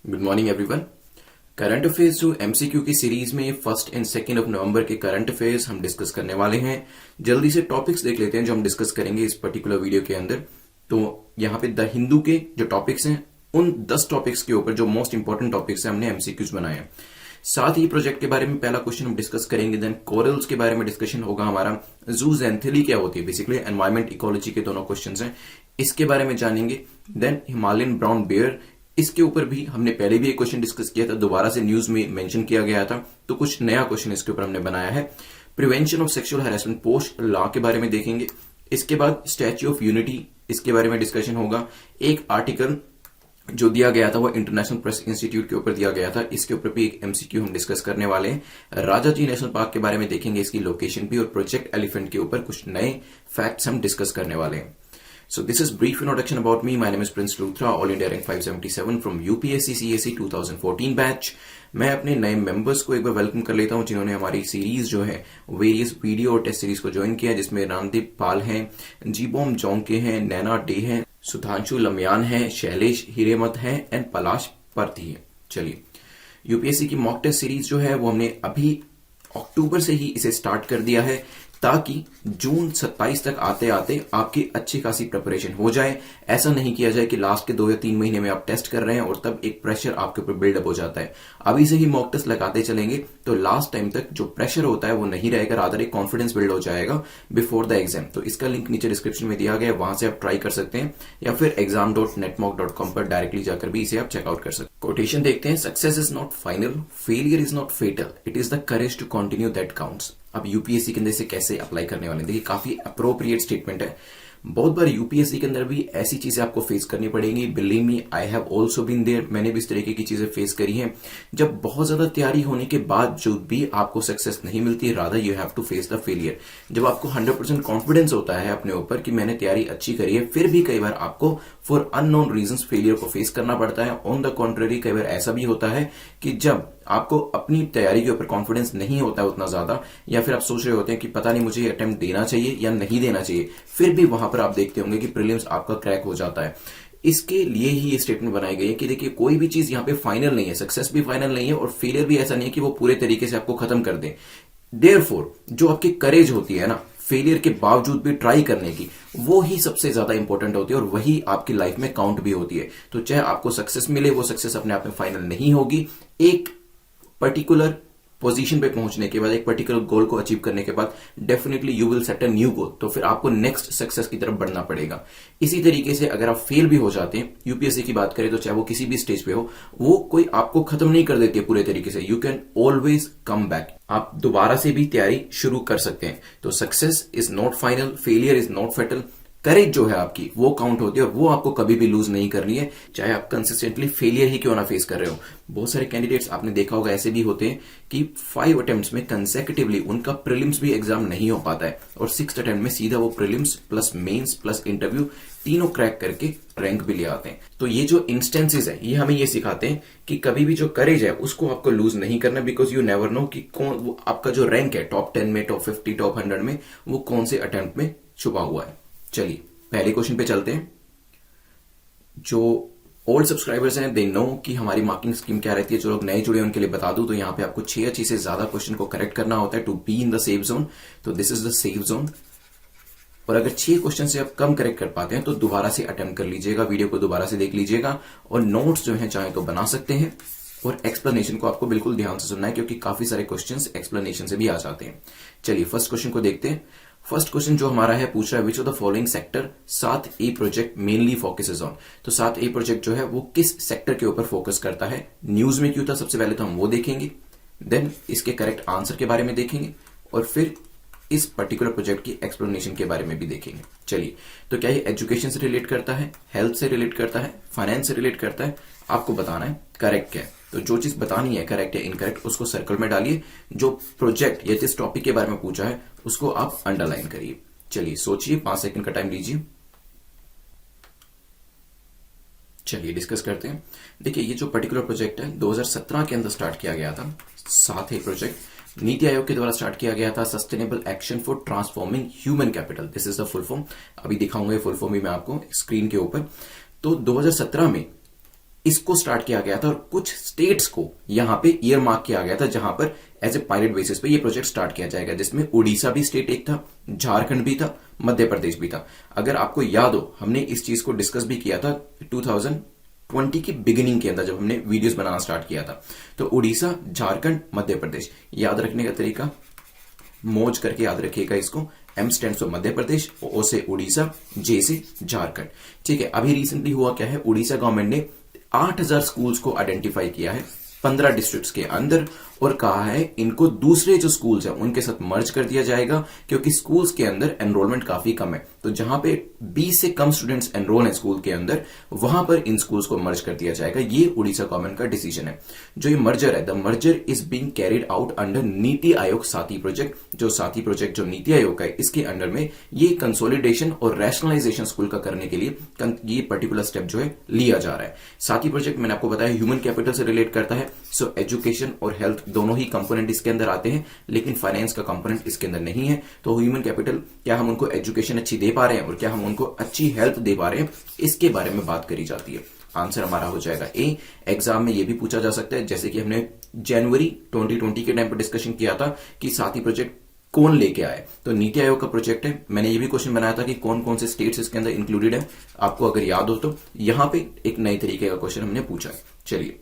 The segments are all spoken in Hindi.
Good morning everyone. Current affairs जो एमसीक्यू की सीरीज में 1 एंड 2 नवंबर के करंट अफेयर्स हम डिस्कस करने वाले हैं। जल्दी से टॉपिक्स देख लेते हैं जो हम डिस्कस करेंगे इस पर्टिकुलर वीडियो के अंदर। तो यहाँ पे द हिंदू के जो टॉपिक्स हैं उन 10 टॉपिक्स के ऊपर जो मोस्ट इंपॉर्टेंट टॉपिक्स हैं हमने एमसीक्यूज बनाए हैं। साथ ही प्रोजेक्ट के बारे में पहला क्वेश्चन हम डिस्कस करेंगे, देन कोरल्स के बारे में डिस्कशन होगा हमारा। जूजेंथेली क्या होती है, बेसिकली एनवायरमेंट इकोलॉजी के दोनों क्वेश्चंस हैं, इसके बारे में जानेंगे। देन हिमालयन ब्राउन बेयर, इसके ऊपर भी हमने पहले भी एक क्वेश्चन डिस्कस किया था, दोबारा से न्यूज में मेंशन किया गया था, तो कुछ नया क्वेश्चन इसके ऊपर हमने बनाया है। Prevention of sexual harassment post law के बारे में देखेंगे। इसके बाद स्टैच्यू ऑफ यूनिटी, इसके बारे में डिस्कशन होगा। एक आर्टिकल जो दिया गया था वो इंटरनेशनल प्रेस इंस्टीट्यूट के ऊपर दिया गया था, इसके ऊपर भी एक एमसीक्यू हम डिस्कस करने वाले हैं। राजा जी नेशनल पार्क के बारे में देखेंगे, इसकी लोकेशन भी, और प्रोजेक्ट एलिफेंट के ऊपर कुछ नए फैक्ट्स हम डिस्कस करने वाले हैं। So this is brief introduction about me. My name is Prince Luthra, All India Rank 577 from UPSC CSE 2014 batch. मैं अपने नए मेंबर्स को एक बार वेलकम कर लेता हूं जिन्होंने हमारी सीरीज जो है वेरियस वीडियो और टेस्ट सीरीज को ज्वाइन किया, जिसमें रामदीप पाल हैं, जीबोम जोंके हैं, नैना डे हैं, सुधांशु लम्यान हैं, शैलेश हिरेमत हैं एंड पलाश परती है। चलिए, यूपीएससी की मॉक टेस्ट सीरीज जो है वो हमने अभी अक्टूबर से ही इसे स्टार्ट कर दिया है, ताकि जून 27 तक आते आते आपकी अच्छी खासी प्रिपरेशन हो जाए। ऐसा नहीं किया जाए कि लास्ट के 2 या 3 महीने में आप टेस्ट कर रहे हैं और तब एक प्रेशर आपके ऊपर बिल्डअप हो जाता है। अभी से ही मॉक टेस्ट लगाते चलेंगे तो लास्ट टाइम तक जो प्रेशर होता है वो नहीं रहेगा, रादर एक कॉन्फिडेंस बिल्ड हो जाएगा बिफोर द एग्जाम। तो इसका लिंक नीचे डिस्क्रिप्शन में दिया गया है, वहां से आप ट्राई कर सकते हैं, या फिर exam.netmock.com पर डायरेक्टली जाकर भी इसे आप चेकआउट कर सकते हैं। कोटेशन देखते हैं, success is not final, failure is not fatal, it is the courage to continue that counts. अब यूपीएससी के अंदर से कैसे अप्लाई करने वाले हैं, देखिए काफी अप्रोप्रिएट स्टेटमेंट है। बहुत बार यूपीएससी के अंदर भी ऐसी चीजें आपको फेस करनी पड़ेंगी। Believe me, I have also been there, मैंने भी इस तरीके की चीजें फेस करी हैं। जब बहुत ज्यादा तैयारी होने के बाद जो भी आपको सक्सेस नहीं मिलती, rather you have to face the failure. जब आपको 100% कॉन्फिडेंस होता है अपने ऊपर कि मैंने तैयारी अच्छी करी है, फिर भी कई बार आपको फॉर अननोन रीजंस फेलियर को फेस करना पड़ता है। ऑन द कॉन्ट्ररी, कई बार ऐसा भी होता है कि जब आपको अपनी तैयारी के ऊपर कॉन्फिडेंस नहीं होता है उतना ज्यादा, या फिर आप सोच रहे होते हैं कि पता नहीं मुझे अटेम्प्ट देना चाहिए या नहीं देना चाहिए, फिर भी वहां पर आप देखते होंगे कि प्रीलिम्स आपका क्रैक हो जाता है। इसके लिए ही ये स्टेटमेंट बनाई गई है कि देखिए कोई भी चीज यहाँ पे फाइनल नहीं है, सक्सेस भी फाइनल नहीं है और फेलियर भी ऐसा नहीं है कि वो पूरे तरीके से आपको खत्म कर दे। देयरफॉर जो आपकी करेज होती है ना, फेलियर के बावजूद भी ट्राई करने की, वो ही सबसे ज्यादा इंपॉर्टेंट होती है और वही आपकी लाइफ में काउंट भी होती है। तो चाहे आपको सक्सेस मिले, वो सक्सेस अपने आप में फाइनल नहीं होगी। एक पर्टिकुलर पोजीशन पे पहुंचने के बाद, एक पर्टिकुलर गोल को अचीव करने के बाद definitely you will set a new goal, तो फिर आपको नेक्स्ट सक्सेस की तरफ बढ़ना पड़ेगा। इसी तरीके से अगर आप फेल भी हो जाते हैं, यूपीएससी की बात करें तो चाहे वो किसी भी स्टेज पे हो, वो कोई आपको खत्म नहीं कर देती है पूरे तरीके से। You can always come back, आप दोबारा से भी तैयारी शुरू कर सकते हैं। तो success is not final, failure is not fatal, courage जो है आपकी वो काउंट होती है और वो आपको कभी भी लूज नहीं करनी है, चाहे आप कंसिस्टेंटली फेलियर ही क्यों ना फेस कर रहे हो। बहुत सारे कैंडिडेट्स आपने देखा होगा ऐसे भी होते हैं कि 5 अटेम्प्ट्स में कंसेक्यूटिवली उनका प्रीलिम्स भी एग्जाम नहीं हो पाता है और 6th अटेम्प्ट में सीधा वो prelims plus mains plus interview तीनों क्रैक करके रैंक भी ले आते हैं। तो ये जो इंस्टेंसेस है, ये हमें ये सिखाते हैं कि कभी भी जो करेज है उसको आपको लूज नहीं करना, बिकॉज यू नेवर नो कि कौन वो आपका जो रैंक है टॉप 10 में, टॉप 50, टॉप 100 में, वो कौन से अटेम्प्ट में छुपा हुआ है। चलिए पहले क्वेश्चन पे चलते हैं। जो ओल्ड सब्सक्राइबर्स हैं दे नो कि हमारी मार्किंग स्कीम क्या रहती है। जो लोग नए जुड़े हैं उनके लिए बता दूं तो यहाँ पे आपको 6 से ज्यादा क्वेश्चन को करेक्ट करना होता है to be in the safe zone. तो this is the safe zone. और अगर 6 क्वेश्चन से आप कम करेक्ट कर पाते हैं तो दोबारा से अटेम्प्ट कर लीजिएगा, वीडियो को दोबारा से देख लीजिएगा और नोट्स जो है चाहे तो बना सकते हैं। और एक्सप्लेनेशन को आपको बिल्कुल ध्यान से सुनना है क्योंकि काफी सारे क्वेश्चंस एक्सप्लेनेशन से भी आ जाते हैं। चलिए फर्स्ट क्वेश्चन को देखते हैं। फर्स्ट क्वेश्चन जो हमारा है पूछ रहा है विच of the following sector 7A project mainly focuses on. तो 7A प्रोजेक्ट जो है वो किस सेक्टर के ऊपर फोकस करता है, न्यूज में क्यों था, सबसे पहले तो हम वो देखेंगे, देन इसके करेक्ट आंसर के बारे में देखेंगे और फिर इस पर्टिकुलर प्रोजेक्ट की एक्सप्लेनेशन के बारे में भी देखेंगे। चलिए, तो क्या ये एजुकेशन से रिलेट करता है, हेल्थ से रिलेट करता है, फाइनेंस से रिलेट करता है, आपको बताना है करेक्ट क्या है। तो जो चीज बतानी है करेक्ट या इनकरेक्ट उसको सर्कल में डालिए, जो प्रोजेक्ट या जिस टॉपिक के बारे में पूछा है उसको आप अंडरलाइन करिए। चलिए सोचिए, 5 सेकंड का टाइम लीजिए। चलिए डिस्कस करते हैं। देखिए ये जो पर्टिकुलर प्रोजेक्ट है 2017 के अंदर स्टार्ट किया गया था। 7A प्रोजेक्ट नीति आयोग के द्वारा स्टार्ट किया गया था, sustainable action for transforming human capital, this is the full form. अभी दिखाऊंगा फुल फॉर्म भी मैं आपको स्क्रीन के ऊपर। तो 2017 में इसको स्टार्ट किया गया था और कुछ स्टेट्स को यहां पे ईयर मार्क किया गया था जहां पर एज ए पायलट बेसिस पे ये प्रोजेक्ट स्टार्ट किया जाएगा, जिसमें उड़ीसा भी स्टेट एक था, झारखंड भी था, मध्य प्रदेश भी था। अगर आपको याद हो हमने इस चीज को डिस्कस भी किया था 2020 की बिगिनिंग के अंदर जब हमने वीडियोस बनाना स्टार्ट किया था। तो उड़ीसा, झारखंड, मध्य प्रदेश, याद रखने का तरीका मोज करके याद रखिएगा इसको। M stands for Madhya Pradesh, ओ से उड़ीसा, जे से झारखंड। ठीक है, अभी रिसेंटली हुआ क्या है, उड़ीसा गवर्नमेंट ने 8000 स्कूल्स को आइडेंटिफाई किया है 15 डिस्ट्रिक्ट्स के अंदर और कहा है इनको दूसरे जो स्कूल्स हैं उनके साथ मर्ज कर दिया जाएगा, क्योंकि स्कूल्स के अंदर एनरोलमेंट काफी कम है। तो जहां पे 20 से कम स्टूडेंट्स एनरोल हैं स्कूल के अंदर, वहां पर इन स्कूल्स को मर्ज कर दिया जाएगा। ये उड़ीसा गवर्नमेंट का डिसीजन है। जो ये मर्जर है, the merger is being carried out under NITI Aayog साथी प्रोजेक्ट। जो साथी प्रोजेक्ट जो नीति आयोग का है, इसके अंडर में ये कंसोलिडेशन और रैशनलाइजेशन स्कूल का करने के लिए ये पर्टिकुलर स्टेप जो है लिया जा रहा है। साथी प्रोजेक्ट मैंने आपको बताया ह्यूमन कैपिटल से रिलेट करता है। सो एजुकेशन और हेल्थ दोनों ही कंपोनेंट इसके अंदर आते हैं, लेकिन फाइनेंस का कंपोनेंट इसके अंदर नहीं है। तो ह्यूमन कैपिटल, क्या हम उनको एजुकेशन अच्छी दे पा रहे हैं और क्या हम उनको अच्छी हेल्थ दे पा रहे हैं, इसके बारे में बात करी जाती है। आंसर हमारा हो जाएगा ए। एग्जाम में ये भी पूछा जा सकता है, जैसे कि हमने जनवरी 2020 के टाइम पर डिस्कशन किया था कि साथी प्रोजेक्ट कौन लेके आए, तो नीति आयोग का प्रोजेक्ट है। मैंने ये भी क्वेश्चन बनाया था कि कौन कौन से स्टेट्स इसके अंदर इंक्लूडेड है, आपको अगर याद हो तो यहां पे एक नए तरीके का क्वेश्चन हमने पूछा है। चलिए,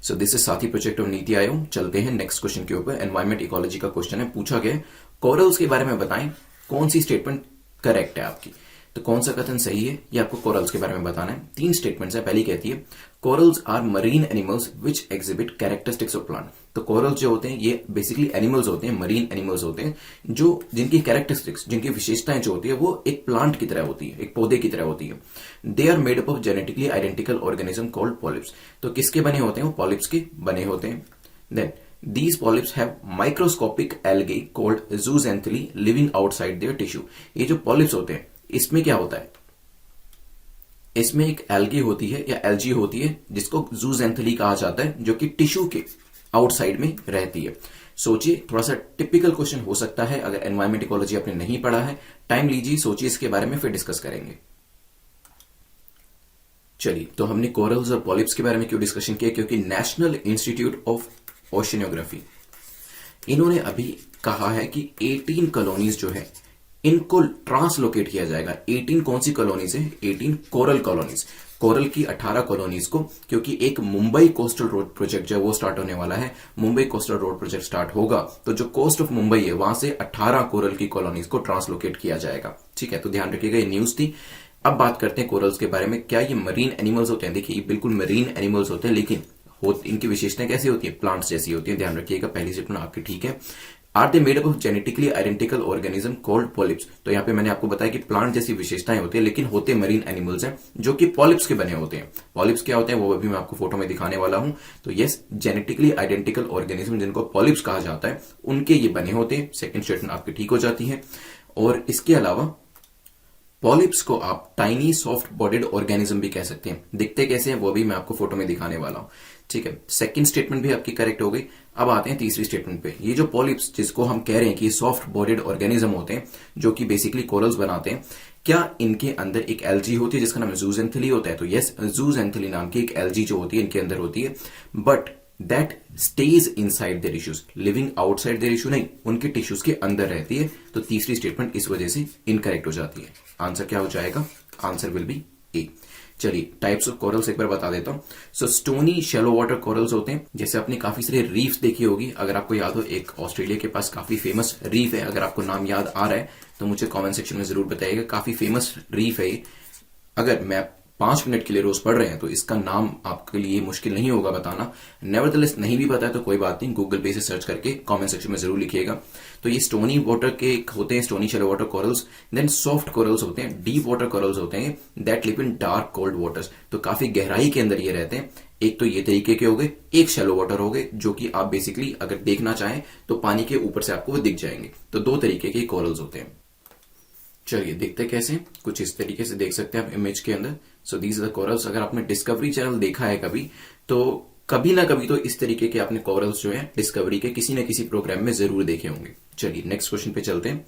सो दिस इज साथी प्रोजेक्ट ऑफ नीति आयोग। चलते हैं नेक्स्ट क्वेश्चन के ऊपर। एनवायरमेंट इकोलॉजी का क्वेश्चन है, पूछा गया कोरल्स के बारे में बताएं कौन सी स्टेटमेंट करेक्ट है आपकी। तो कौन सा कथन सही है, ये आपको कोरल्स के बारे में बताना है। 3 स्टेटमेंट्स है। पहली कहती है corals are marine animals which exhibit characteristics of plant. तो कोरल्स जो होते हैं ये बेसिकली एनिमल्स होते हैं, मरीन एनिमल्स होते हैं, जो जिनकी कैरेक्टरिस्टिक्स, जिनकी विशेषताएं जो होती है वो एक प्लांट की तरह होती है, एक पौधे की तरह होती है। They are made up of genetically identical organism called polyps. तो किसके बने होते हैं, वो पॉलिप्स के बने होते हैं। Then these polyps have microscopic algae called zooxanthellae living outside their tissue। ये जो पॉलिप्स होते हैं इसमें क्या होता है, इसमें एक एल्गी होती है या एल्जी होती है जिसको जूजेंथली कहा जाता है, जो कि टिश्यू के आउटसाइड में रहती है। सोचिए, थोड़ा सा टिपिकल क्वेश्चन हो सकता है अगर एनवायरमेंट इकोलॉजी आपने नहीं पढ़ा है। टाइम लीजिए, सोचिए इसके बारे में, फिर डिस्कस करेंगे। चलिए, तो हमने कोरल्स और पॉलिप्स के बारे में क्यों डिस्कशन किया, क्योंकि नेशनल इंस्टीट्यूट ऑफ ओशियोग्राफी इन्होंने अभी कहा है कि 18 कॉलोनीज जो है इनको ट्रांसलोकेट किया जाएगा। 18 कौन सी कॉलोनीज है, 18 कोरल कॉलोनीज। कोरल की 18 कॉलोनीज को, क्योंकि एक मुंबई कोस्टल रोड प्रोजेक्ट जो है वो स्टार्ट होने वाला है। Mumbai coastal road project start होगा तो जो कोस्ट ऑफ मुंबई है वहां से 18 कोरल की कॉलोनीज को ट्रांसलोकेट किया जाएगा। ठीक है, तो ध्यान रखिएगा, ये न्यूज थी। अब बात करते हैं कोरल्स के बारे में। क्या ये मरीन एनिमल्स होते हैं? देखिए, ये बिल्कुल मरीन एनिमल्स होते हैं, लेकिन इनकी विशेषताएं कैसी होती है, प्लांट्स जैसी होती है। ध्यान रखिएगा, पहली स्टेटमेंट आपकी ठीक है। Are they made up of genetically identical organism called polyps. तो यहाँ पे मैंने आपको बताया कि प्लांट जैसी विशेषताएं होती है, लेकिन होते मरीन एनिमल्स हैं जो कि पॉलिप्स के बने होते हैं। पॉलिप्स क्या होते हैं वो अभी मैं आपको फोटो में दिखाने वाला हूं। तो यस, जेनेटिकली आइडेंटिकल ऑर्गेनिज्म जिनको पॉलिप्स कहा जाता है उनके ये बने होते हैं। सेकेंड स्टेटमेंट आपकी ठीक हो जाती है। और इसके अलावा पॉलिप्स को आप टाइनी सॉफ्ट बॉडीड ऑर्गेनिज्म भी कह सकते हैं। दिखते कैसे हैं वो भी मैं आपको फोटो में दिखाने वाला हूं। ठीक है, सेकंड स्टेटमेंट भी आपकी करेक्ट हो गई। अब आते हैं तीसरी स्टेटमेंट पे। ये जो पॉलिप्स जिसको हम कह रहे हैं कि सॉफ्ट बॉडीड ऑर्गेनिज्म होते हैं जो कि बेसिकली कोरल्स बनाते हैं, क्या इनके अंदर एक एल्जी होती है जिसका नाम जूजेंथली होता है? तो यस, जूजेंथली नाम की एक एल्जी जो होती है इनके अंदर होती है, but that stage inside their tissues, living outside their tissue नहीं, उनके टिश्यूज के अंदर रहती है। तो तीसरी स्टेटमेंट इस वजह से इनकरेक्ट हो जाती है। आंसर क्या हो जाएगा? आंसर विल बी ए। चलिए, टाइप्स ऑफ कोरल्स एक बार बता देता हूं। सो स्टोनी शैलो वाटर कोरल्स होते हैं, जैसे आपने काफी सारे रीफ्स देखी होगी। अगर आपको याद हो, एक ऑस्ट्रेलिया के पास काफी फेमस रीफ है, अगर आपको नाम याद आ रहा है तो मुझे कमेंट सेक्शन में जरूर बताइएगा। काफी फेमस रीफ है। अगर मैं 5 मिनट के लिए रोज पढ़ रहे हैं तो इसका नाम आपके लिए मुश्किल नहीं होगा बताना। नेवरदलेस नहीं भी पता है तो कोई बात नहीं, गूगल पे से सर्च करके कमेंट सेक्शन में जरूर लिखिएगा। तो ये स्टोनी वाटर के होते हैं, stony shallow water corals. Then soft corals होते हैं, डीप वाटर कोरल्स होते हैं, that live in dark cold waters. तो काफी गहराई के अंदर ये रहते हैं। एक तो ये तरीके के हो गए, एक शैलो वाटर हो गए जो कि आप बेसिकली अगर देखना चाहें तो पानी के ऊपर से आपको वो दिख जाएंगे। तो 2 तरीके के कोरल्स होते हैं। चलिए, देखते कैसे, कुछ इस तरीके से देख सकते हैं आप इमेज के अंदर। So these are the corals. अगर आपने डिस्कवरी चैनल देखा है कभी, तो कभी ना कभी तो इस तरीके के आपने कोरल्स जो है डिस्कवरी के किसी न किसी प्रोग्राम में जरूर देखे होंगे। चलिए, नेक्स्ट क्वेश्चन पे चलते हैं।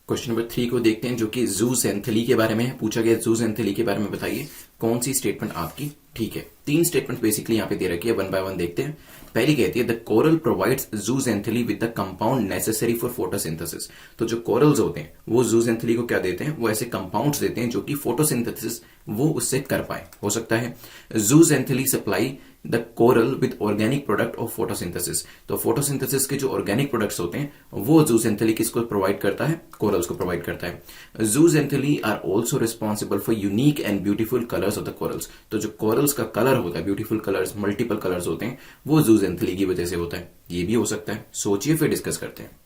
क्वेश्चन नंबर 3 को देखते हैं, जो कि जूजेंथली के बारे में है। पूछा गया जूजेंथली के बारे में बताइए कौन सी स्टेटमेंट आपकी ठीक है, 3 स्टेटमेंट बेसिकली यहाँ पे दे रखी है, वन बाय वन देखते हैं। पहली कहती है the coral provides zooxanthellae with the compound necessary for photosynthesis. तो जो कोरल्स होते हैं वो जूजेंथली को क्या देते हैं, वो ऐसे कंपाउंड्स देते हैं जो कि फोटोसिंथेसिस वो उससे कर पाए। हो सकता है zooxanthellae supply the coral with organic product of photosynthesis. तो फोटोसिंथेसिस के जो ऑर्गेनिक प्रोडक्ट्स होते हैं वो जूजेंथली किसको प्रोवाइड करता है, कोरल्स को प्रोवाइड करता है। Zooxanthellae are also responsible for unique and beautiful colours of the corals. तो जो कोरल्स का कलर होता है, ब्यूटीफुल कलर्स, मल्टीपल कलर्स होते हैं, वो जूजेंथली की वजह से होता है। ये भी हो सकता है, सोचिए फिर डिस्कस करते हैं।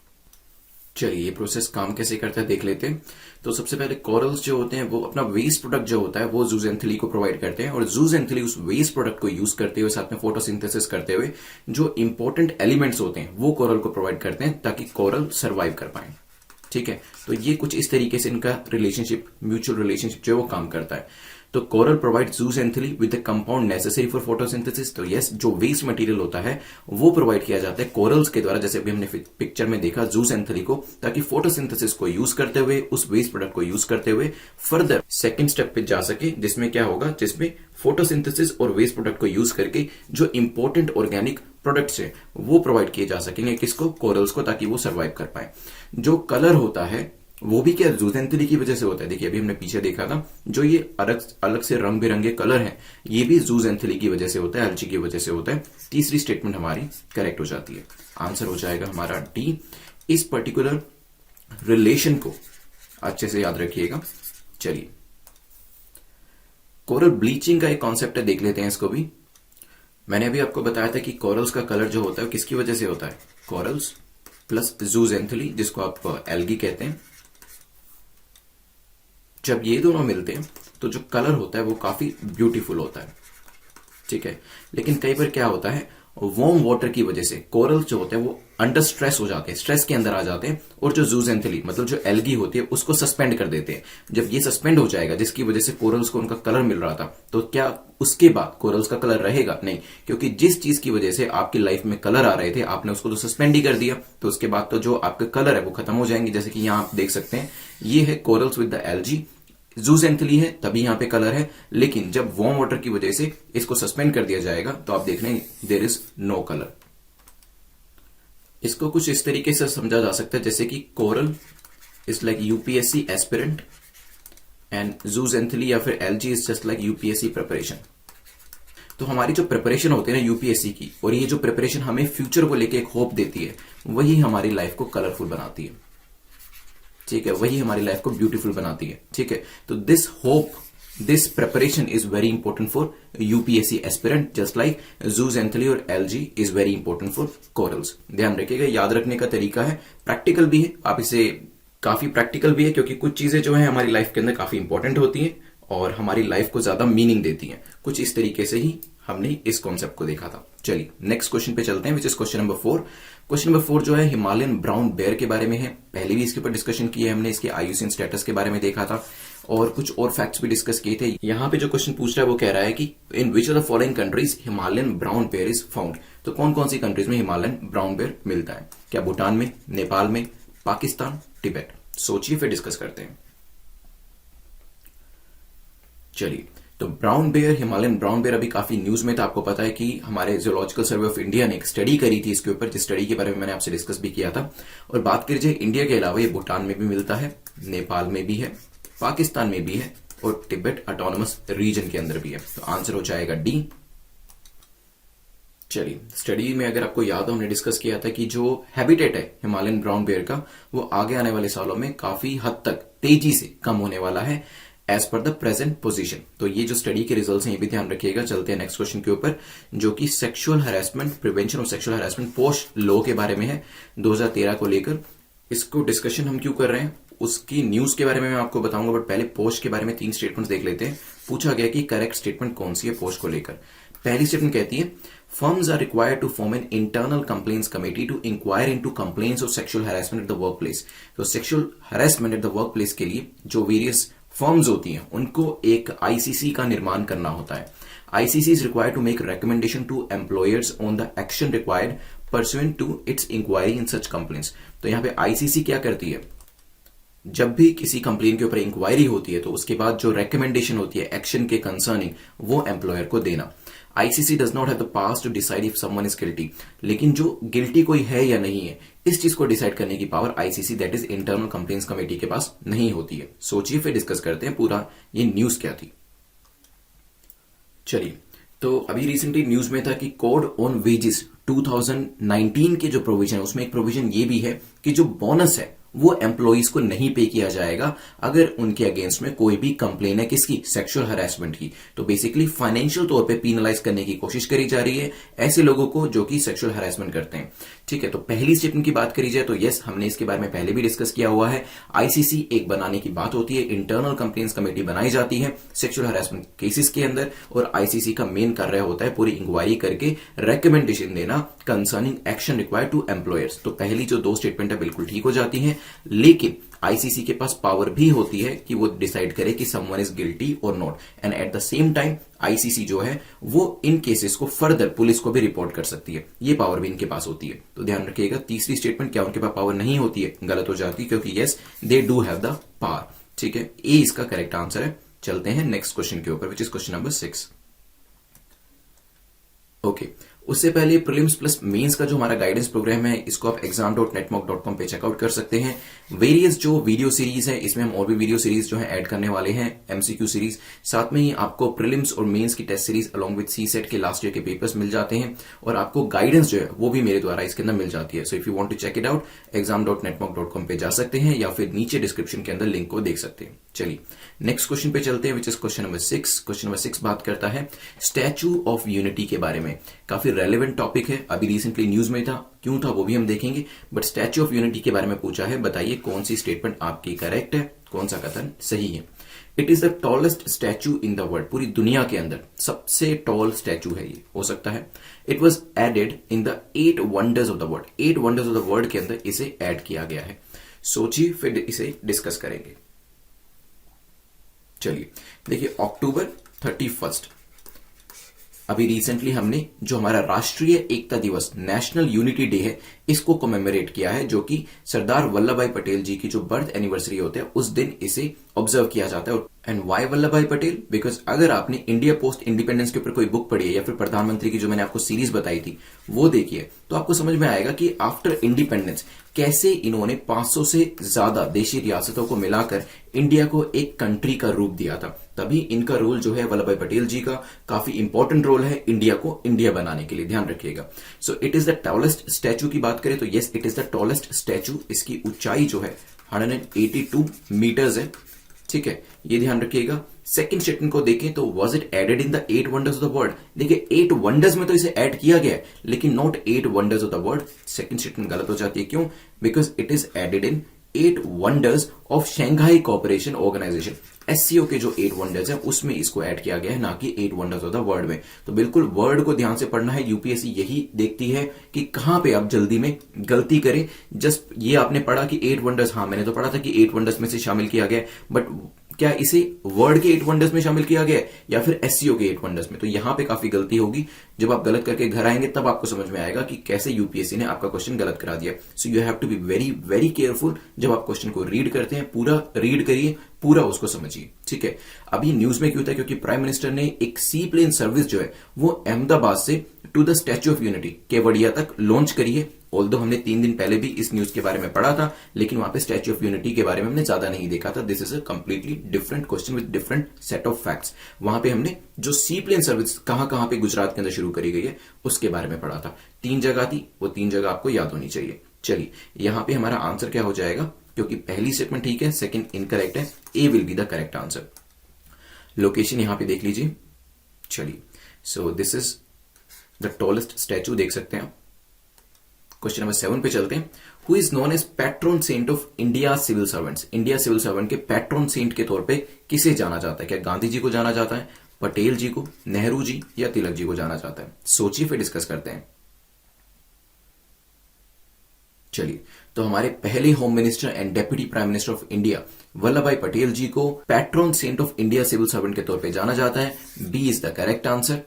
चलिए ये प्रोसेस काम कैसे करता है देख लेते हैं। तो सबसे पहले कोरल्स जो होते हैं वो अपना वेस्ट प्रोडक्ट जो होता है वो जूजेंथली को प्रोवाइड करते हैं, और जूजेंथली उस वेस्ट प्रोडक्ट को यूज करते हुए साथ में फोटोसिंथेसिस करते हुए जो इंपॉर्टेंट एलिमेंट्स होते हैं वो कोरल को प्रोवाइड करते हैं ताकि कोरल सर्वाइव कर पाए। ठीक है, तो ये कुछ इस तरीके से इनका रिलेशनशिप, म्यूचुअल रिलेशनशिप जो है वो काम करता है। तो coral provide zooxanthellae with the compound necessary for photosynthesis. तो यस, जो वेस्ट मटेरियल होता है वो प्रोवाइड किया जाता है कोरल्स के द्वारा, जैसे अभी हमने पिक्चर में देखा जूजेंथली को, ताकि फोटोसिंथेसिस को यूज करते हुए, उस वेस्ट प्रोडक्ट को यूज करते हुए फर्दर सेकंड स्टेप पे जा सके, जिसमें क्या होगा, जिसमें फोटोसिंथेसिस और वेस्ट प्रोडक्ट को यूज करके जो इंपॉर्टेंट ऑर्गेनिक प्रोडक्ट्स है वो प्रोवाइड किए जा सकेंगे किसको, कोरल्स को, ताकि वो सर्वाइव कर पाए। जो कलर होता है वो भी क्या जूजेंथली की वजह से होता है। देखिए अभी हमने पीछे देखा था, जो ये अलग अलग से रंग बिरंगे कलर हैं ये भी जूजेंथली की वजह से होता है, एल्ची की वजह से होता है। तीसरी स्टेटमेंट हमारी करेक्ट हो जाती है, आंसर हो जाएगा हमारा डी। इस पर्टिकुलर रिलेशन को अच्छे से याद रखिएगा। चलिए कोरल ब्लीचिंग का एक कॉन्सेप्ट है, देख लेते हैं इसको भी। मैंने अभी आपको बताया था कि कोरल्स का कलर जो होता है किसकी वजह से होता है, कोरल्स प्लस जूजेंथली, जिसको आप एल्गी कहते हैं। जब ये दोनों मिलते हैं तो जो कलर होता है वो काफी ब्यूटीफुल होता है। ठीक है, लेकिन कई बार क्या होता है, वार्म वाटर की वजह से कोरल जो होते हैं वो अंडर स्ट्रेस हो जाते हैं, स्ट्रेस के अंदर आ जाते हैं, और जो जूजेंथली मतलब जो एल्गी होती है उसको सस्पेंड कर देते हैं। जब ये सस्पेंड हो जाएगा, जिसकी वजह से कोरल्स को उनका कलर मिल रहा था, तो क्या उसके बाद कोरल्स का कलर रहेगा? नहीं, क्योंकि जिस चीज की वजह से आपकी लाइफ में कलर आ रहे थे आपने उसको तो सस्पेंड ही कर दिया, तो उसके बाद तो जो आपका कलर है वो खत्म हो जाएंगे। जैसे कि यहां आप देख सकते हैं, ये है corals with the algae, zooxanthellae है तभी यहां पे कलर है, लेकिन जब वार्म वाटर की वजह से इसको सस्पेंड कर दिया जाएगा तो आप देख रहे हैं देयर इज नो कलर। इसको कुछ इस तरीके से समझा जा सकता है जैसे कि coral is like UPSC aspirant and zooxanthellae या फिर algae is just like UPSC preparation. तो हमारी जो प्रिपरेशन होती है ना यूपीएससी की, और ये जो प्रिपरेशन हमें फ्यूचर को लेके एक होप देती है, वही हमारी लाइफ को कलरफुल बनाती है। ठीक है, वही हमारी लाइफ को ब्यूटीफुल बनाती है। ठीक है, तो this hope, this preparation is very important for UPSC aspirant, just like zooxanthellae और algae is very important for corals. ध्यान रखिएगा, याद रखने का तरीका है, प्रैक्टिकल भी है, आप इसे काफी प्रैक्टिकल भी है, क्योंकि कुछ चीजें जो है हमारी लाइफ के अंदर काफी इंपॉर्टेंट होती हैं और हमारी लाइफ को ज्यादा मीनिंग देती हैं। कुछ इस तरीके से ही हमने इस कॉन्सेप्ट को देखा था। चलिए नेक्स्ट क्वेश्चन पे चलते हैं, which is question number 4। Question number 4 जो है हिमालयन ब्राउन बेयर के बारे में है। पहले भी इसके ऊपर डिस्कशन किया है हमने, इसके आईयूसीएन स्टेटस के बारे में देखा था और कुछ और फैक्ट्स भी डिस्कस किए थे। यहाँ पे जो क्वेश्चन पूछ रहा है वो कह रहा है कि in which of the following countries Himalayan brown bear is found. तो कौन कौन सी कंट्रीज में हिमालयन ब्राउन बेयर मिलता है? क्या भूटान में, नेपाल में, पाकिस्तान, तिब्बत? सोचिए फिर डिस्कस करते हैं। चलिए, तो brown bear, Himalayan brown bear अभी काफी न्यूज में था। आपको पता है कि हमारे जियोलॉजिकल सर्वे ऑफ इंडिया ने एक स्टडी करी थी इसके ऊपर, जिस स्टडी के बारे में मैंने आपसे डिस्कस भी किया था। और बात करी जाए इंडिया के अलावा, ये भूटान में भी मिलता है, नेपाल में भी है, पाकिस्तान में भी है और तिब्बत ऑटोनोमस रीजन के अंदर भी है। तो आंसर हो जाएगा डी। चलिए, स्टडी में अगर आपको याद हो हमने डिस्कस किया था कि जो हैबिटेट है हिमालयन ब्राउन बेयर का, वो आगे आने वाले सालों में काफी हद तक तेजी से कम होने वाला है as per the present position. तो ये जो स्टडी के रिजल्ट्स हैं ये भी ध्यान रखिएगा। चलते हैं नेक्स्ट क्वेश्चन के ऊपर, जो कि sexual harassment, prevention of sexual harassment post law के बारे में है 2013 को लेकर। इसको डिस्कशन हम क्यों कर रहे हैं उसकी न्यूज के बारे में मैं आपको बताऊंगा, बट पहले पोस्ट के बारे में 3 स्टेटमेंट्स देख लेते हैं। पूछा गया कि करेक्ट स्टेटमेंट कौन सी है पोस्ट को लेकर। पहली स्टेटमेंट कहती है firms are required to form an internal complaints committee to inquire into complaints of sexual harassment at the work place. तो sexual harassment at the work place के लिए जो वेरियस फर्म्स होती हैं उनको एक आईसीसी का निर्माण करना होता है। ICC is required to make recommendation to employers on the action required pursuant to its inquiry in such complaints. तो यहाँ पे आईसीसी क्या करती है, जब भी किसी कंप्लेन के ऊपर इंक्वायरी होती है तो उसके बाद जो रेकमेंडेशन होती है एक्शन के कंसर्निंग, वो एम्प्लॉयर को देना। ICC does not have the power to decide if someone is guilty, लेकिन जो गिल्टी कोई है या नहीं है इस चीज को डिसाइड करने की power ICC that is internal complaints committee के पास नहीं होती है। सोचिए, फिर डिस्कस करते हैं पूरा ये न्यूज क्या थी। चलिए, तो अभी रिसेंटली न्यूज में था कि कोड ऑन वेजेस 2019 के जो प्रोविजन है उसमें एक प्रोविजन ये भी है कि जो बोनस है वो एम्प्लॉइज को नहीं पे किया जाएगा अगर उनके अगेंस्ट में कोई भी कंप्लेन है किसकी, सेक्सुअल हरासमेंट की। तो बेसिकली फाइनेंशियल तौर पे पीनलाइज करने की कोशिश करी जा रही है ऐसे लोगों को जो कि सेक्सुअल हरासमेंट करते हैं। ठीक है, तो पहली स्टेटमेंट की बात करी जाए तो यस, हमने इसके बारे में पहले भी डिस्कस किया हुआ है। आईसीसी एक बनाने की बात होती है, इंटरनल कंप्लेंट्स कमेटी बनाई जाती है सेक्सुअल हरासमेंट केसेस के अंदर, और आईसीसी का मेन कार्य होता है पूरी इंक्वायरी करके रिकमेंडेशन देना concerning action required to employers. तो पहली जो दो स्टेटमेंट है बिल्कुल ठीक हो जाती है, लेकिन आईसीसी के पास पावर भी होती है कि वो डिसाइड करे कि समवन इज गिल्टी और not, and at the same time ICC जो है वो इन केसेस को फर्दर पुलिस को भी रिपोर्ट कर सकती है, ये पावर भी इनके पास होती है। तो ध्यान रखिएगा, तीसरी स्टेटमेंट क्या उनके पास पावर नहीं होती है गलत हो जाती है, क्योंकि yes they do have the power. ठीक है, ए इसका करेक्ट आंसर है। चलते हैं नेक्स्ट क्वेश्चन के ऊपर, which is question number 6। Okay, उससे पहले प्रीलिम्स प्लस मेंस का जो हमारा गाइडेंस प्रोग्राम है इसको आप exam.netmock.com पे चेकआउट कर सकते हैं। वेरियस जो वीडियो सीरीज है इसमें हम और भी वीडियो सीरीज जो है ऐड करने वाले हैं, एमसीक्यू सीरीज, साथ में ही आपको प्रीलिम्स और मेंस की test series along with CSAT के लास्ट ईयर के पेपर्स मिल जाते हैं, और आपको गाइडेंस जो है वो भी मेरे द्वारा इसके अंदर मिल जाती है। So if you want to check it out exam.netmock.com पे जा सकते हैं या फिर नीचे डिस्क्रिप्शन के अंदर लिंक को देख सकते हैं। चलिए नेक्स्ट क्वेश्चन पे चलते हैं, which is question number 6। Question number 6 बात करता है स्टैच्यू ऑफ यूनिटी के बारे में। काफी रेलेवेंट टॉपिक है, अभी रिसेंटली न्यूज में था, क्यों था वो भी हम देखेंगे, बट स्टैच्यू ऑफ यूनिटी के बारे में पूछा है। बताइए कौन सी स्टेटमेंट आपकी करेक्ट है, कौन सा कथन सही है। It is the tallest statue in the world, पूरी दुनिया के अंदर सबसे टॉल स्टैच्यू है ये, हो सकता है। It was added in the 8 wonders of the world, 8 wonders of the world के अंदर इसे ऐड किया गया है। सोचिए, फिर इसे डिस्कस करेंगे। चलिए देखिए, अक्टूबर 31 अभी रिसेंटली हमने जो हमारा राष्ट्रीय एकता दिवस नेशनल यूनिटी डे है इसको कमेमोरेट किया है, जो कि सरदार वल्लभ भाई पटेल जी की जो बर्थ एनिवर्सरी होते हैं उस दिन इसे ऑब्जर्व किया जाता है। एंड वाई वल्लभ भाई पटेल, बिकॉज अगर आपने इंडिया पोस्ट इंडिपेंडेंस के ऊपर कोई बुक पढ़ी है या फिर प्रधानमंत्री की जो मैंने आपको सीरीज बताई थी वो देखिए, तो आपको समझ में आएगा कि आफ्टर इंडिपेंडेंस कैसे इन्होंने 500 से ज्यादा देशी रियासतों को मिलाकर इंडिया को एक कंट्री का रूप दिया था। तभी इनका रोल जो है वल्लभ भाई पटेल जी का काफी इंपॉर्टेंट रोल है इंडिया को इंडिया बनाने के लिए, ध्यान रखिएगा। So it is the tallest statue की बात करें तो yes it is the tallest statue. इसकी ऊंचाई जो है 182 मीटर्स है। ठीक है, ये ध्यान रखिएगा। सेकंड स्टेटमेंट को देखें तो was it added in the 8 wonders of the world. देखिए 8 वंडर्स में तो इसे ऐड किया गया है, लेकिन not 8 wonders of the world. Second statement गलत हो जाती है, क्यों? Because it is added in 8 wonders of Shanghai cooperation Organisation, SCO के जो 8 वंडर्स है उसमें इसको ऐड किया गया है, ना कि 8 वंडर्स ऑफ द वर्ल्ड में। तो बिल्कुल वर्ड को ध्यान से पढ़ना है, यूपीएससी यही देखती है कि कहां पे आप जल्दी में गलती करें। जस्ट ये आपने पढ़ा कि 8 वंडर्स, हाँ मैंने तो पढ़ा था कि 8 वंडर्स में से शामिल किया गया, बट क्या इसे वर्ड के 8 वंडर्स में शामिल किया गया या फिर एससीओ के 8 वंडर्स में? तो यहां पे काफी गलती होगी। जब आप गलत करके घर आएंगे तब आपको समझ में आएगा कि कैसे यूपीएससी ने आपका क्वेश्चन गलत करा दिया। So you have to be very very careful जब आप क्वेश्चन को रीड करते हैं, पूरा रीड करिए, पूरा उसको समझिए। ठीक है, अभी न्यूज में क्यों था? क्योंकि प्राइम मिनिस्टर ने एक सी प्लेन सर्विस जो है वो अहमदाबाद से to the Statue of Unity Kevadia तक लॉन्च करी है। ऑल्दो हमने 3 दिन पहले भी इस न्यूज के बारे में पढ़ा था, लेकिन वहां पे स्टैच्यू ऑफ यूनिटी के बारे में हमने ज्यादा नहीं देखा था। This is a completely different question with different set of facts. वहां पे हमने जो सी प्लेन सर्विस कहां पे गुजरात के अंदर शुरू करी गई है उसके बारे में पढ़ा था। 3 जगह थी, वो 3 जगह आपको याद होनी चाहिए। चलिए यहां पे हमारा आंसर क्या हो जाएगा? क्योंकि पहली स्टेटमेंट ठीक है, सेकंड इनकरेक्ट है, A will be the correct answer. Location यहां पे देख लीजिए। चलिए, so this is the tallest statue, देख सकते हैं आप। क्वेश्चन नंबर 7 पे चलते हैं। Who is known as patron saint of India civil servants? India civil servant के पैट्रन सेंट के तौर पे किसे जाना जाता है? क्या गांधी जी को जाना जाता है, पटेल जी को, नेहरू जी या तिलक जी को जाना जाता है? सोचिए, फिर डिस्कस करते हैं। चलिए, तो हमारे पहले home minister and deputy prime minister of India Vallabhbhai Patel ji को patron saint of India civil servant के तौर पे जाना जाता है। B is the correct answer.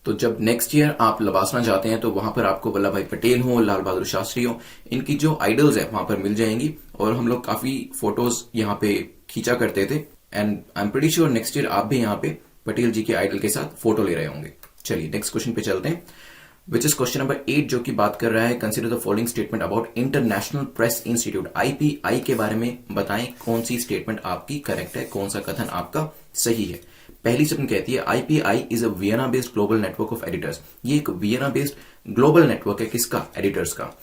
तो जब नेक्स्ट ईयर आप लबासना जाते हैं तो वहां पर आपको वल्लभ भाई पटेल हो, लाल बहादुर शास्त्री हो, इनकी जो आइडल्स है वहां पर मिल जाएंगी। और हम लोग काफी फोटोज यहाँ पे खींचा करते थे and I am pretty sure next year आप भी यहाँ पे पटेल जी के आइडल के साथ फोटो ले रहे होंगे। चलिए नेक्स्ट क्वेश्चन पे चलते हैं, विच इज क्वेश्चन नंबर 8, जो कि बात कर रहा है consider the following statement about international press institute, IPI के बारे में बताएं कौन सी स्टेटमेंट आपकी करेक्ट है, कौन सा कथन आपका सही है। पहली स्टेटमेंट कहती है IPI is a Vienna based global network of editors, ये एक वियना बेस्ड ग्लोबल नेटवर्क है, किसका, एडिटर्स का।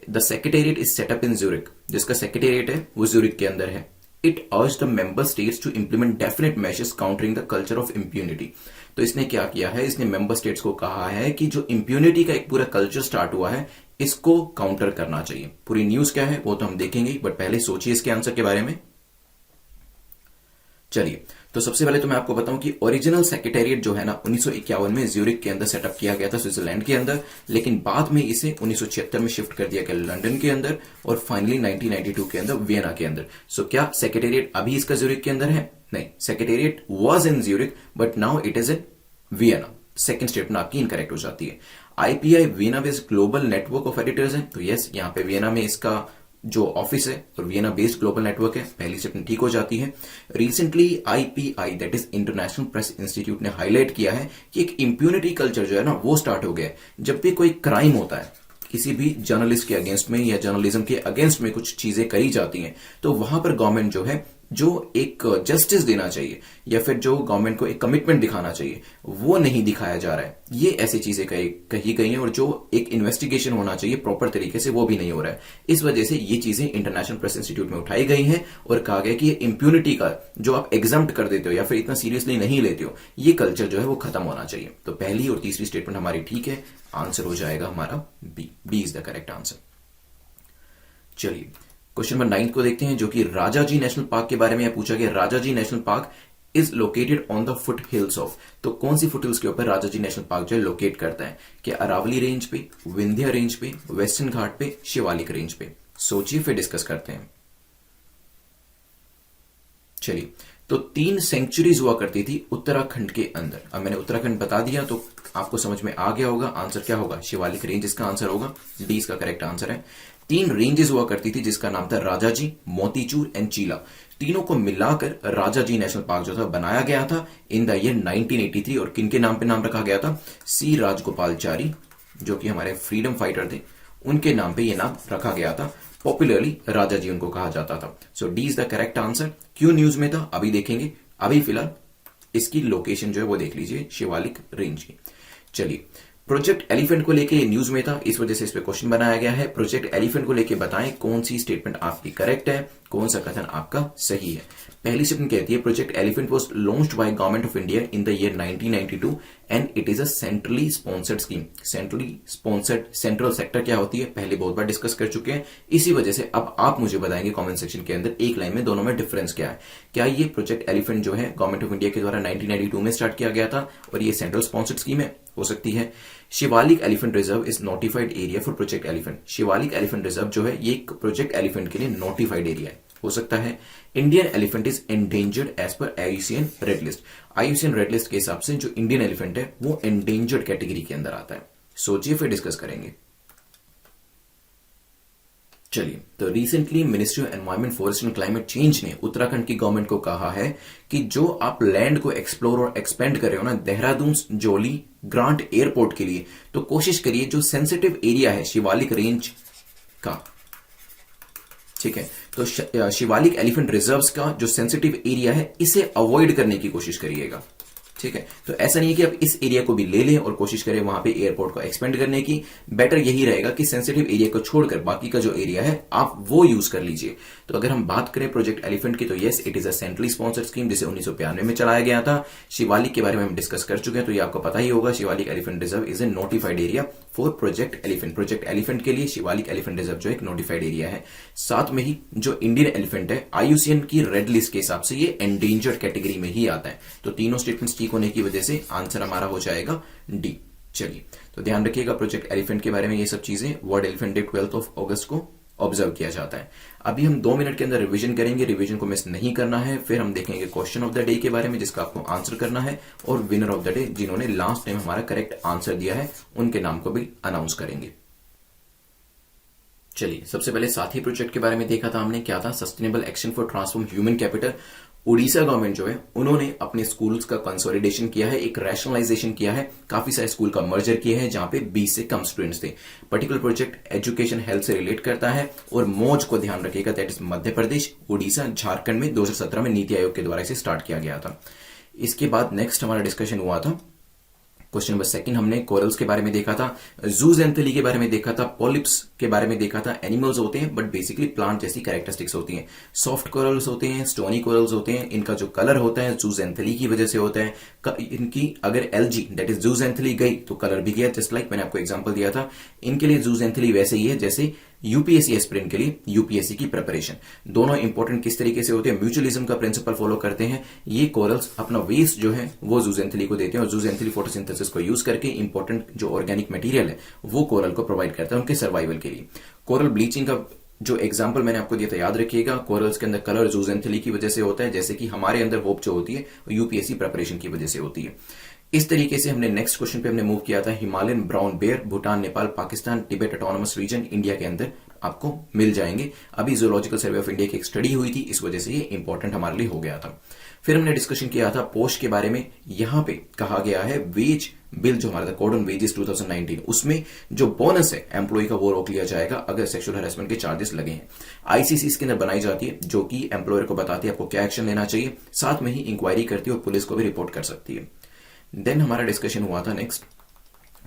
The secretariat is set up in Zurich, जिसका सेक्रेटेरिएट है वो ज्यूरिक के अंदर है। It urge the member states to implement definite measures countering the culture of impunity. तो इसने क्या किया है, इसने मेंबर स्टेट्स को कहा है कि जो इम्प्यूनिटी का एक पूरा कल्चर स्टार्ट हुआ है इसको काउंटर करना चाहिए। पूरी न्यूज क्या है वो तो हम देखेंगे, बट पहले सोचिए इसके आंसर के बारे में। चलिए तो सबसे पहले तो मैं आपको बताऊं कि ओरिजिनल सेक्रेटेरिएट जो है ना 1951 में ज्यूरिक के अंदर सेटअप किया गया था, स्विट्जरलैंड के अंदर, लेकिन बाद में इसे 1976 में शिफ्ट कर दिया गया लंदन के अंदर और फाइनली 1992 के अंदर वियना के अंदर। सो क्या सेक्रेटेरिएट अभी इसका ज्यूरिक के अंदर है? नहीं, secretariat was in Zurich but now it is in Vienna. Second statement आपकी इनकरेक्ट हो जाती है। IPI Vienna based global network of editors है, तो यस यहाँ पे वियना में इसका जो ऑफिस है और वियना बेस्ड ग्लोबल नेटवर्क है, पहली स्टेटमेंट ठीक हो जाती है। Recently IPI that is international press institute ने हाईलाइट किया है कि एक इंप्यूनिटी कल्चर जो है ना वो स्टार्ट हो गया है। जब भी कोई क्राइम होता है किसी भी जर्नलिस्ट के अगेंस्ट में या जर्नलिज्म के अगेंस्ट में कुछ चीजें करी जाती हैं तो वहां पर गवर्नमेंट जो है जो एक जस्टिस देना चाहिए या फिर जो गवर्नमेंट को एक कमिटमेंट दिखाना चाहिए वो नहीं दिखाया जा रहा है। ये ऐसी चीजें कही गई हैं और जो एक इन्वेस्टिगेशन होना चाहिए प्रॉपर तरीके से वो भी नहीं हो रहा है। इस वजह से ये चीजें इंटरनेशनल प्रेस इंस्टीट्यूट में उठाई गई हैं और कहा गया कि ये इंप्यूनिटी का जो आप एग्जाम्प्ट कर देते हो या फिर इतना सीरियसली नहीं लेते हो, ये कल्चर जो है वो खत्म होना चाहिए। तो पहली और तीसरी स्टेटमेंट हमारी ठीक है, आंसर हो जाएगा हमारा B. B is the correct answer. चलिए क्वेश्चन नंबर 9 को देखते हैं, जो कि राजाजी नेशनल पार्क के बारे में पूछा गया। Rajaji national park is located on the foot hills of, तो कौन सी फुट हिल्स के ऊपर राजाजी नेशनल पार्क जो है लोकेट करता है? क्या अरावली रेंज पे, विंध्या रेंज पे, वेस्टर्न घाट पे, शिवालिक रेंज पे? सोचिए फिर डिस्कस करते हैं। चलिए तो 3 सेंचुरीज हुआ करती थी उत्तराखंड के अंदर। अब मैंने उत्तराखंड बता दिया तो आपको समझ में आ गया होगा आंसर क्या होगा, शिवालिक रेंज इसका आंसर होगा। डी इसका करेक्ट आंसर है। 3 रेंजेस हुआ करती थी जिसका नाम था राजाजी, मोतीचूर एंड चीला। तीनों को मिलाकर राजाजी नेशनल पार्क जो था बनाया गया था इन द ईयर 1983। और किनके नाम पे नाम रखा गया था? सी राजगोपालचारी जो कि हमारे फ्रीडम फाइटर थे, उनके नाम पे ये नाम रखा गया था। पॉपुलरली राजा जी उनको कहा जाता था। So D is the correct answer. क्यों न्यूज में था अभी देखेंगे, अभी फिलहाल इसकी लोकेशन जो है वो देख लीजिए, शिवालिक रेंज की। चलिए प्रोजेक्ट एलिफेंट को लेके न्यूज में था, इस वजह से इस पे क्वेश्चन बनाया गया है। प्रोजेक्ट एलिफेंट को लेके बताएं कौन सी स्टेटमेंट आपकी करेक्ट है, कौन सा कथन आपका सही है। पहली स्टेटमेंट कहती है project elephant was launched by government of India in the year 1992 and it is a centrally sponsored scheme. Centrally sponsored, central sector क्या होती है पहले बहुत बार डिस्कस कर चुके हैं। इसी वजह से अब आप मुझे बताएंगे कमेंट सेक्शन के अंदर एक लाइन में दोनों में डिफरेंस क्या है। क्या ये प्रोजेक्ट एलिफेंट जो है गवर्नमेंट ऑफ इंडिया के द्वारा 1992 में स्टार्ट किया गया था और ये सेंट्रल स्पॉन्सर्ड स्कीम है? हो सकती है। Shivalik elephant reserve is notified area for project elephant. Shivalik elephant reserve जो है ये एक प्रोजेक्ट एलिफेंट के लिए नोटिफाइड एरिया है, हो सकता है। Indian elephant is endangered as per IUCN red list. IUCN red list के हिसाब से जो इंडियन एलिफेंट है वो एंडेंजर्ड कैटेगरी के अंदर आता है। सोचिए फिर डिस्कस करेंगे। चलिए तो recently ministry of environment, forest and climate change ने उत्तराखंड की गवर्नमेंट को कहा है कि जो आप लैंड को एक्सप्लोर और एक्सपेंड कर रहे हो ना देहरादून जोली ग्रांट एयरपोर्ट के लिए, तो कोशिश करिए जो सेंसिटिव एरिया है शिवालिक रेंज का, ठीक है, तो शिवालिक एलिफेंट रिजर्व्स का जो सेंसिटिव एरिया है इसे अवॉइड करने की कोशिश करिएगा। ठीक है, तो ऐसा नहीं है कि आप इस एरिया को भी ले लें और कोशिश करें वहां पे एयरपोर्ट को एक्सपेंड करने की। बेटर यही रहेगा कि सेंसिटिव एरिया को छोड़कर बाकी का जो एरिया है आप वो यूज कर लीजिए। तो अगर हम बात करें प्रोजेक्ट एलिफेंट की, तो yes it is a centrally sponsored scheme जिसे 1992 में चलाया गया था। शिवालिक के बारे में हम डिस्कस कर चुके हैं तो ये आपको पता ही होगा। Shivalik elephant reserve is a notified area for project elephant. Project elephant के लिए शिवालिक एलिफेंट रिजर्व जो एक नोटिफाइड एरिया है। साथ में ही जो इंडियन एलिफेंट है आईयूसीएन की रेड लिस्ट के हिसाब से ये एंडेंजर्ड कैटेगरी में ही आता है। तो तीनों स्टेटमेंट्स ठीक होने की वजह से आंसर हमारा हो जाएगा डी। चलिए तो ध्यान रखिएगा प्रोजेक्ट एलिफेंट के बारे में ये सब चीजें। वर्ल्ड एलिफेंट डे 12 अगस्त को ऑब्जर्व किया जाता है। अभी हम 2 मिनट के अंदर रिवीजन करेंगे, रिवीजन को मिस नहीं करना है। फिर हम देखेंगे क्वेश्चन ऑफ द डे के बारे में जिसका आपको आंसर करना है, और विनर ऑफ द डे जिन्होंने लास्ट टाइम हमारा करेक्ट आंसर दिया है उनके नाम को भी अनाउंस करेंगे। चलिए, सबसे पहले साथी प्रोजेक्ट के बारे में देखा था हमने। क्या था? Sustainable action for transform human capital. Orissa government जो है उन्होंने अपने स्कूल्स का कंसोलिडेशन किया है, एक रैशनलाइजेशन किया है, काफी सारे स्कूल का मर्जर किया है जहां पे 20 से कम स्टूडेंट्स थे। पर्टिकुलर प्रोजेक्ट एजुकेशन हेल्थ से रिलेट करता है और मौज को ध्यान रखिएगा, दैट इज मध्य प्रदेश, उड़ीसा, झारखंड में 2017 में नीति आयोग के द्वारा इसे स्टार्ट किया गया था। इसके बाद नेक्स्ट हमारा डिस्कशन हुआ था क्वेश्चन नंबर 2 हमने कोरल्स के बारे में देखा था, जूजेंथेली के बारे में देखा था, पॉलिप्स के बारे में देखा था। एनिमल्स होते हैं बट बेसिकली प्लांट जैसी कैरेक्टरिस्टिक्स होती हैं। सॉफ्ट कोरल्स होते हैं, स्टोनी कोरल्स होते हैं। इनका जो कलर होता है जूजेंथेली की वजह से होता है। इनकी अगर एलजी दैट इज जूजेंथेली गई तो कलर भी गया, जस्ट लाइक मैंने आपको एग्जांपल दिया था। इनके लिए जूजेंथेली वैसे ही है जैसे यूपीएससी एस्पिरेंट के लिए यूपीएससी की प्रिपरेशन। दोनों इंपॉर्टेंट किस तरीके से होते हैं? म्यूचुअलिज्म का प्रिंसिपल फॉलो करते हैं। ये कोरल्स अपना वेस्ट जो है वो जूजेंथेली को देते हैं और जूजेंथेली फोटोसिंथेसिस को यूज करके इंपॉर्टेंट जो ऑर्गेनिक मटेरियल है वो कोरल को प्रोवाइड करता है उनके सर्वाइवल के लिए। कोरल ब्लीचिंग का जो एग्जाम्पल मैंने आपको दिया था याद रखिएगा। कोरल्स के अंदर कलर जूजेंथेली की वजह से होता है, जैसे कि हमारे अंदर होप जो होती है यूपीएससी प्रिपरेशन की वजह से होती है। इस तरीके से हमने नेक्स्ट क्वेश्चन पे हमने मूव किया था। Himalayan brown bear Bhutan, Nepal, Pakistan, Tibet autonomous region India के अंदर आपको मिल जाएंगे। अभी जूलॉजिकल सर्वे ऑफ इंडिया की एक स्टडी हुई थी, इस वजह से ये इंपॉर्टेंट हमारे लिए हो गया था। फिर हमने डिस्कशन किया था पोस्ट के बारे में। यहां पे कहा गया है वेज बिल जो हमारा था कोड ऑन वेजेस 2019, उसमें जो बोनस है एम्प्लॉय का वो रोक लिया जाएगा अगर सेक्सुअल हरासमेंट के चार्जेस लगे हैं। आईसीसी इसके अंदर बनाई जाती है जो कि एम्प्लॉयर को बताती है आपको क्या एक्शन लेना चाहिए, साथ में ही इंक्वायरी करती है और पुलिस को भी रिपोर्ट कर सकती है। देन हमारा डिस्कशन हुआ था नेक्स्ट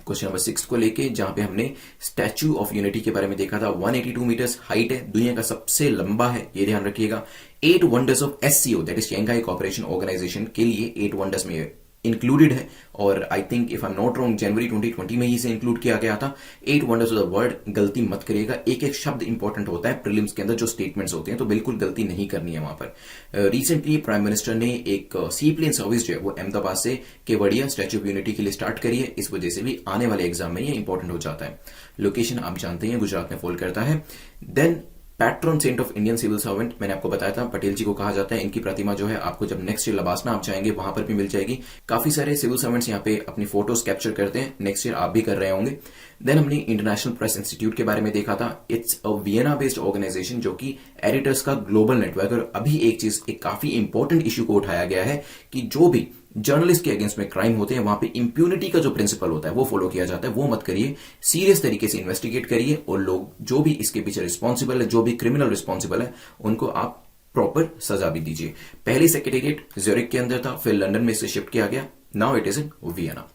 क्वेश्चन नंबर 6 को लेके, जहां पे हमने स्टैच्यू ऑफ यूनिटी के बारे में देखा था। 182 मीटर्स हाइट है, दुनिया का सबसे लंबा है, ये ध्यान रखिएगा। 8 wonders of SCO that is Shanghai cooperation organisation के लिए 8 वंडर्स में इंक्लूडेड है और I think if I am not wrong जनवरी 2020 में ही इसे इंक्लूड किया गया था। 8 वंडर्स ऑफ द वर्ल्ड, गलती मत करिएगा, एक एक शब्द इंपॉर्टेंट होता है प्रीलिम्स के अंदर जो स्टेटमेंट्स होते हैं, तो बिल्कुल गलती नहीं करनी है वहां पर। रिसेंटली प्राइम मिनिस्टर ने एक सी प्लेन सर्विस जो है वो अहमदाबाद से केवड़िया स्टैच्यू ऑफ यूनिटी के लिए स्टार्ट करी है, इस वजह से भी आने वाले एग्जाम में ये इंपॉर्टेंट हो जाता है। लोकेशन आप जानते हैं गुजरात में फॉल करता है। Then patron saint of Indian civil servant मैंने आपको बताया था, पटेल जी को कहा जाता है। इनकी प्रतिमा जो है आपको जब नेक्स्ट ईयर लबासना आप जाएंगे वहां पर भी मिल जाएगी। काफी सारे सिविल सर्वेंट्स यहाँ पे अपनी फोटोज कैप्चर करते हैं, नेक्स्ट ईयर आप भी कर रहे होंगे। देन हमने इंटरनेशनल प्रेस इंस्टीट्यूट के बारे में देखा था। It's a Vienna based organisation जो कि एडिटर्स का ग्लोबल नेटवर्क। और अभी एक चीज, एक काफी इंपॉर्टेंट इश्यू को उठाया गया है कि जो भी जर्नलिस्ट के अगेंस्ट में क्राइम होते हैं वहां पे इंप्यूनिटी का जो प्रिंसिपल होता है वो फॉलो किया जाता है। वो मत करिए, सीरियस तरीके से इन्वेस्टिगेट करिए और लोग जो भी इसके पीछे रिस्पॉन्सिबल है, जो भी क्रिमिनल रिस्पॉन्सिबल है, उनको आप प्रॉपर सजा भी दीजिए। पहले सेक्रेटेरिएट ज्यूरिख के अंदर था, फिर लंदन में इसे शिफ्ट किया गया, now it is in Vienna.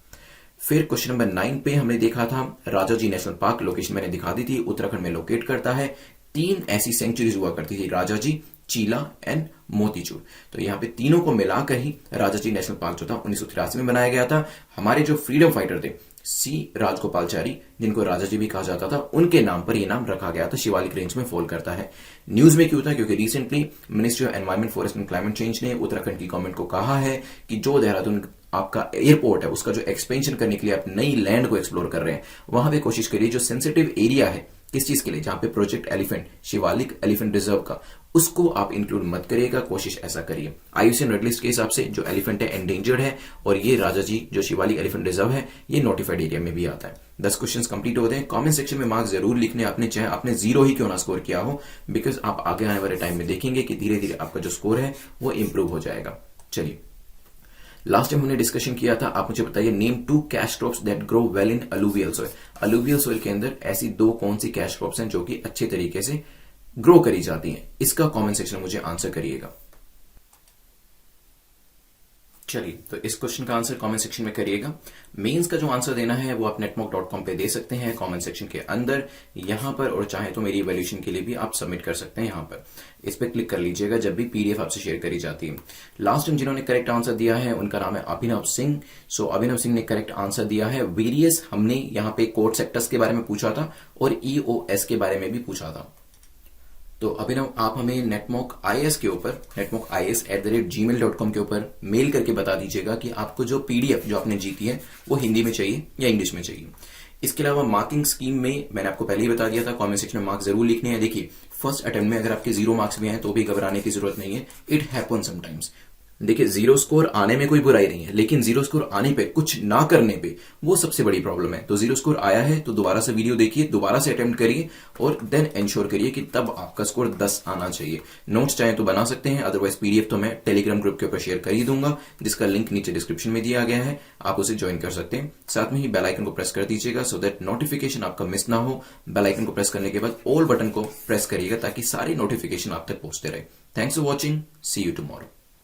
फिर क्वेश्चन नंबर 9 पे हमने देखा था राजाजी नेशनल पार्क, लोकेशन मैंने दिखा दी थी, उत्तराखंड में लोकेट करता है। 3 ऐसी सेंचुरीज हुआ करती थी, राजाजी, चीला एंड मोतीचूर। तो यहाँ पे तीनों को मिलाकर ही राजाजी नेशनल पार्क जो था 1983 में बनाया गया था। हमारे जो फ्रीडम फाइटर थे सी राजगोपालचारी, जिनको राजाजी भी कहा जाता था, उनके नाम पर यह नाम रखा गया था। शिवालिक रेंज में फॉल करता है। न्यूज में क्यों था? क्योंकि recently ministry of environment, forest and climate change ने उत्तराखंड की गवर्नमेंट को कहा है कि जो देहरादून आपका एयरपोर्ट है उसका जो एक्सपेंशन करने के लिए आप नई लैंड को एक्सप्लोर कर रहे हैं, वहां पे कोशिश करिए जो सेंसिटिव एरिया है किस चीज के लिए, जहां पे project elephant, Shivalik elephant reserve का, उसको आप इंक्लूड मत करिएगा, कोशिश ऐसा करिए। आईयूसीएन रेड लिस्ट के हिसाब से जो एलिफेंट है एंडेंजर्ड है और ये राजाजी जो शिवालिक एलिफेंट रिजर्व है ये नोटिफाइड एरिया में भी आता है। 10 क्वेश्चंस कंप्लीट होते हैं। कमेंट सेक्शन में मार्क्स जरूर लिखने आपने, चाहे आपने 0 ही क्यों ना स्कोर किया हो, बिकॉज आप आगे आने वाले टाइम में देखेंगे कि धीरे धीरे आपका जो स्कोर है वो इंप्रूव हो जाएगा। चलिए, लास्ट टाइम हमने डिस्कशन किया था, आप मुझे बताइए name 2 cash crops that grow well in alluvial soil. Alluvial soil के अंदर ऐसी 2 कौन सी कैश क्रॉप्स हैं जो कि अच्छे तरीके से ग्रो करी जाती हैं, इसका कमेंट सेक्शन में मुझे आंसर करिएगा। चलिए, तो इस क्वेश्चन का आंसर कमेंट सेक्शन में करिएगा। मेंस का जो आंसर देना है वो आप netmock.com पे दे सकते हैं कमेंट सेक्शन के अंदर, यहां पर, और चाहे तो मेरी इवैल्यूएशन के लिए भी आप सबमिट कर सकते हैं। यहां पर इस पर क्लिक कर लीजिएगा जब भी पीडीएफ आपसे शेयर करी जाती है। लास्ट टाइम जिन्होंने करेक्ट आंसर दिया है उनका नाम है अभिनव सिंह। सो अभिनव सिंह ने करेक्ट आंसर दिया है वेरियस। हमने यहाँ पे कोड सेक्टर्स के बारे में पूछा था और ईओएस के बारे में भी पूछा था। तो अभिनव, आप हमें नेटमॉक आईएस के ऊपर netmockis@gmail.com के ऊपर मेल करके बता दीजिएगा कि आपको जो पीडीएफ जो आपने जीती है वो हिंदी में चाहिए या इंग्लिश में चाहिए। इसके अलावा मार्किंग स्कीम में मैंने आपको पहले ही बता दिया था, कमेंट सेक्शन में मार्क्स जरूर लिखने हैं। देखिए फर्स्ट अटेम्प्ट में अगर आपके 0 मार्क्स भी आए तो भी घबराने की जरूरत नहीं है, इट हैपन समटाइम्स। देखिए 0 स्कोर आने में कोई बुराई नहीं है, लेकिन 0 स्कोर आने पे, कुछ ना करने पे, वो सबसे बड़ी प्रॉब्लम है। तो 0 स्कोर आया है तो दोबारा से वीडियो देखिए, दोबारा से अटेम्प्ट करिए और देन इंश्योर करिए कि तब आपका स्कोर 10 आना चाहिए। नोट्स चाहे तो बना सकते हैं, अदरवाइज पीडीएफ तो मैं टेलीग्राम ग्रुप के ऊपर शेयर कर ही दूंगा, जिसका लिंक नीचे डिस्क्रिप्शन में दिया गया है, आप उसे ज्वाइन कर सकते हैं। साथ में ही बेल आइकन को प्रेस कर दीजिएगा सो दैट नोटिफिकेशन आपका मिस ना हो। बेल आइकन को प्रेस करने के बाद ऑल बटन को प्रेस करिएगा ताकि सारी नोटिफिकेशन आप तक पहुंचते रहे। Thanks for watching, see you tomorrow.